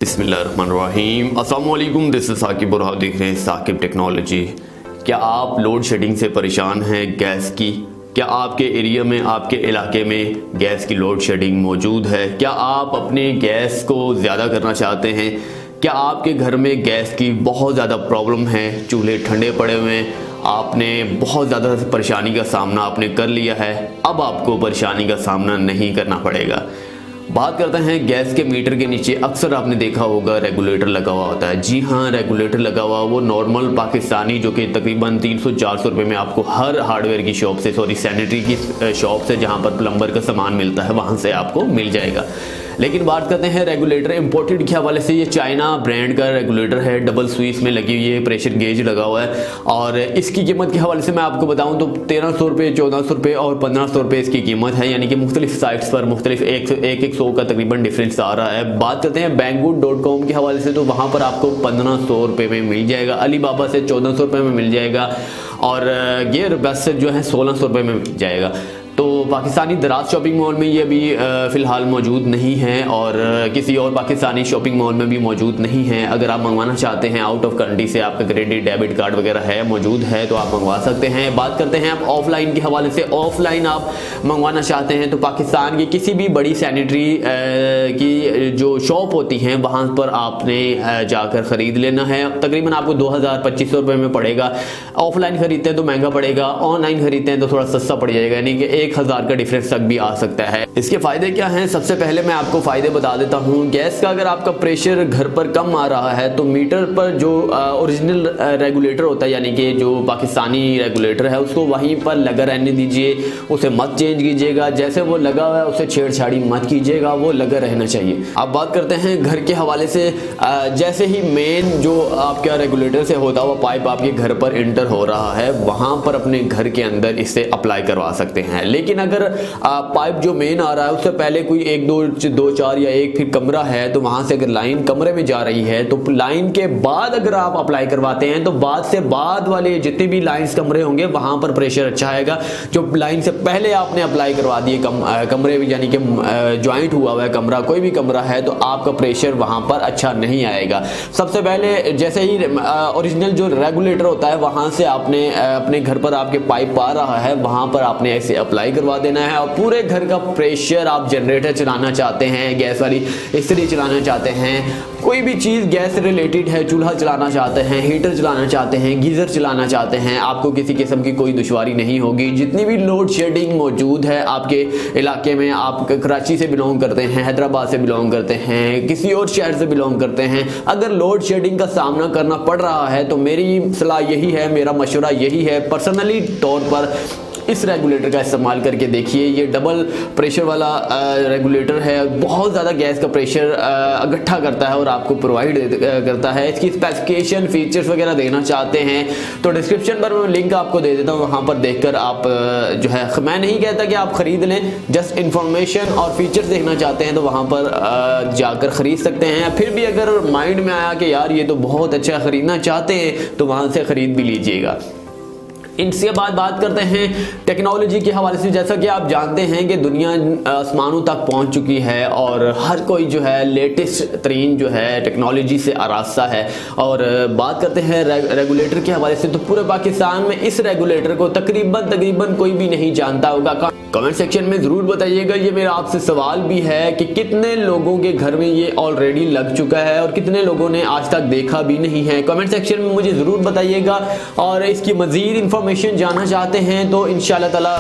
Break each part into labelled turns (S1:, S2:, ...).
S1: बिस्मिल्लाहिर्रहमानिर्रहीम। अस्सलाम वालेकुम, दिस इज़ साकिब और आप देख रहे हैं साकिब टेक्नोलॉजी। क्या आप लोड शेडिंग से परेशान हैं गैस की? क्या आपके एरिया में, आपके इलाके में गैस की लोड शेडिंग मौजूद है? क्या आप अपने गैस को ज़्यादा करना चाहते हैं? क्या आपके घर में गैस की बहुत ज़्यादा प्रॉब्लम है? चूल्हे ठंडे पड़े हुए हैं, आपने बहुत ज़्यादा परेशानी का सामना आपने कर लिया है, अब आपको परेशानी का सामना नहीं करना पड़ेगा। बात करते हैं गैस के मीटर के नीचे अक्सर आपने देखा होगा रेगुलेटर लगा हुआ होता है। जी हाँ, रेगुलेटर लगा हुआ, वो नॉर्मल पाकिस्तानी जो कि तकरीबन 300-400 रुपये में आपको हर हार्डवेयर की शॉप से, सैनिटरी की शॉप से, जहाँ पर प्लम्बर का सामान मिलता है वहाँ से आपको मिल जाएगा। लेकिन बात करते हैं रेगुलेटर इंपोर्टेड के हवाले से। ये चाइना ब्रांड का रेगुलेटर है, डबल स्विच में लगी हुई है, प्रेशर गेज लगा हुआ है और इसकी कीमत के हवाले से मैं आपको बताऊं तो 1300 रुपये, 1400 रुपये और 1500 रुपये इसकी कीमत है। यानी कि मुख्तलिफ साइट्स पर मुख्तलिफ एक 100 का तकरीबन डिफरेंस आ रहा है। बात करते हैं Banggood.com के हवाले से, तो वहाँ पर आपको 1500 रुपये में मिल जाएगा। अलीबाबा से 1400 रुपये में मिल जाएगा और गेयर बेस्ट से जो है 1600 रुपये में मिल जाएगा। तो पाकिस्तानी दराज शॉपिंग मॉल में ये अभी फ़िलहाल मौजूद नहीं है और किसी और पाकिस्तानी शॉपिंग मॉल में भी मौजूद नहीं है। अगर आप मंगवाना चाहते हैं आउट ऑफ कंट्री से, आपका क्रेडिट डेबिट कार्ड वगैरह है, मौजूद है, तो आप मंगवा सकते हैं। बात करते हैं आप ऑफलाइन के हवाले से। ऑफलाइन आप मंगवाना चाहते हैं तो पाकिस्तान की किसी भी बड़ी सैनिटरी की जो शॉप होती हैं वहाँ पर आपने जाकर ख़रीद लेना है। तकरीबन आपको 2000-2500 रुपये में पड़ेगा। ऑफलाइन ख़रीदते हैं तो महंगा पड़ेगा, ऑनलाइन ख़रीदते हैं तो थोड़ा सस्ता पड़ जाएगा, यानी कि 1000 का डिफरेंस तक भी आ सकता है। इसके फायदे क्या हैं? सबसे पहले मैं आपको फायदे बता देता हूं। गैस का अगर आपका प्रेशर घर पर कम आ रहा है तो मीटर पर जो ओरिजिनल रेगुलेटर होता है, यानी कि जो पाकिस्तानी रेगुलेटर है, उसको वहीं पर लगा रहने दीजिए, उसे मत चेंज कीजिएगा। जैसे वो लगा हुआ है उसे छेड़छाड़ी मत कीजिएगा, वो लगा रहना चाहिए। अब बात करते हैं घर के हवाले से। जैसे ही मेन जो आपका रेगुलेटर से होता हुआ पाइप आपके घर पर इंटर हो रहा है, वहां पर अपने घर के अंदर इसे अप्लाई करवा सकते हैं। लेकिन अगर पाइप जो मेन आ रहा है उससे पहले कोई 1 2 4 या 1 फिर कमरा है, तो वहां से अगर लाइन कमरे में जा रही है तो लाइन के बाद अगर आप अप्लाई करवाते हैं तो बाद से बाद वाले जितने भी लाइंस कमरे होंगे वहां पर प्रेशर अच्छा आएगा। जो लाइन से पहले आपने अप्लाई करवा दिए कमरे में, यानी कि ज्वाइंट हुआ हुआ है कमरा, कोई भी कमरा है, तो आपका प्रेशर वहां पर अच्छा नहीं आएगा। सबसे पहले जैसे ही ओरिजिनल जो रेगुलेटर होता है वहां से आपने अपने घर पर आपके पाइप आ रहा है, वहां पर आपने ऐसे अप्लाई करवा देना है और पूरे घर का प्रेशर, आप जनरेटर चलाना चाहते हैं, गैस वाली इस्त्री चलाना चाहते हैं, कोई भी चीज़ गैस से रिलेटेड है, चूल्हा चलाना चाहते हैं, हीटर चलाना चाहते हैं, गीज़र चलाना चाहते हैं, आपको किसी किस्म की कोई दुश्वारी नहीं होगी। जितनी भी लोड शेडिंग मौजूद है आपके इलाके में, आप कराची से बिलोंग करते हैं, हैदराबाद से बिलोंग करते हैं, किसी और शहर से बिलोंग करते हैं, अगर लोड शेडिंग का सामना करना पड़ रहा है तो मेरी सलाह यही है, मेरा मशवरा यही है, पर्सनली तौर पर इस रेगुलेटर का इस्तेमाल करके देखिए। ये डबल प्रेशर वाला रेगुलेटर है, बहुत ज़्यादा गैस का प्रेशर इकट्ठा करता है और आपको प्रोवाइड करता है। इसकी स्पेसिफिकेशन, फीचर्स वगैरह देखना चाहते हैं तो डिस्क्रिप्शन पर मैं लिंक आपको दे देता हूँ, वहाँ पर देखकर आप जो है, मैं नहीं कहता कि आप ख़रीद लें, जस्ट इन्फॉर्मेशन और फीचर्स देखना चाहते हैं तो वहाँ पर जाकर ख़रीद सकते हैं। फिर भी अगर माइंड में आया कि यार ये तो बहुत अच्छा ख़रीदना चाहते हैं तो वहाँ से ख़रीद भी लीजिएगा। इसके बाद बात करते हैं टेक्नोलॉजी के हवाले से। जैसा कि आप जानते हैं कि दुनिया आसमानों तक पहुंच चुकी है और हर कोई जो है लेटेस्ट तरीन जो है टेक्नोलॉजी से आरास्ता है। और बात करते हैं रेगुलेटर के हवाले से, तो पूरे पाकिस्तान में इस रेगुलेटर को तकरीबन कोई भी नहीं जानता होगा। कमेंट सेक्शन में ज़रूर बताइएगा। ये मेरा आपसे सवाल भी है कि कितने लोगों के घर में ये ऑलरेडी लग चुका है और कितने लोगों ने आज तक देखा भी नहीं है। कमेंट सेक्शन में मुझे ज़रूर बताइएगा। और इसकी मज़ीद इन्फॉर्मेशन जानना चाहते हैं तो इंशाल्लाह ताला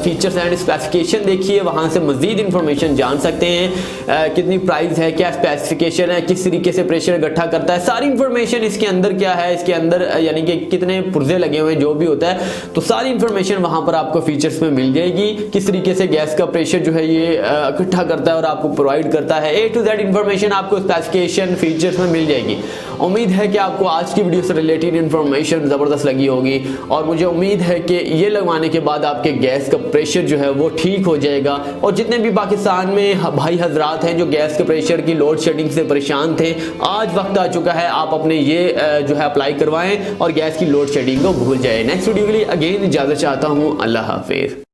S1: फीचर्स एंड स्पेसिफिकेशन देखिए, वहाँ से मज़ीद इन्फॉर्मेशन जान सकते हैं। कितनी प्राइस है, क्या स्पेसिफिकेशन है, किस तरीके से प्रेशर इकट्ठा करता है, सारी इन्फॉर्मेशन इसके अंदर क्या है, इसके अंदर यानी कि कितने पुर्जे लगे हुए जो भी होता है, तो सारी इन्फॉर्मेशन वहाँ पर आपको फीचर्स में मिल जाएगी। किस तरीके से गैस का प्रेशर जो है ये इकट्ठा करता है और आपको प्रोवाइड करता है, A to Z इन्फॉर्मेशन आपको स्पेसिफिकेशन फीचर्स में मिल जाएगी। उम्मीद है कि आपको आज की वीडियो से रिलेटेड इन्फॉर्मेशन ज़बरदस्त लगी होगी और मुझे उम्मीद है कि ये लगवाने के बाद आपके गैस का प्रेशर जो है वो ठीक हो जाएगा। और जितने भी पाकिस्तान में भाई हजरात हैं जो गैस के प्रेशर की लोड शेडिंग से परेशान थे, आज वक्त आ चुका है आप अपने ये जो है अप्लाई करवाएं और गैस की लोड शेडिंग को भूल जाए। नेक्स्ट वीडियो के लिए अगेन इजाज़त चाहता हूँ। अल्लाह हाफिज़।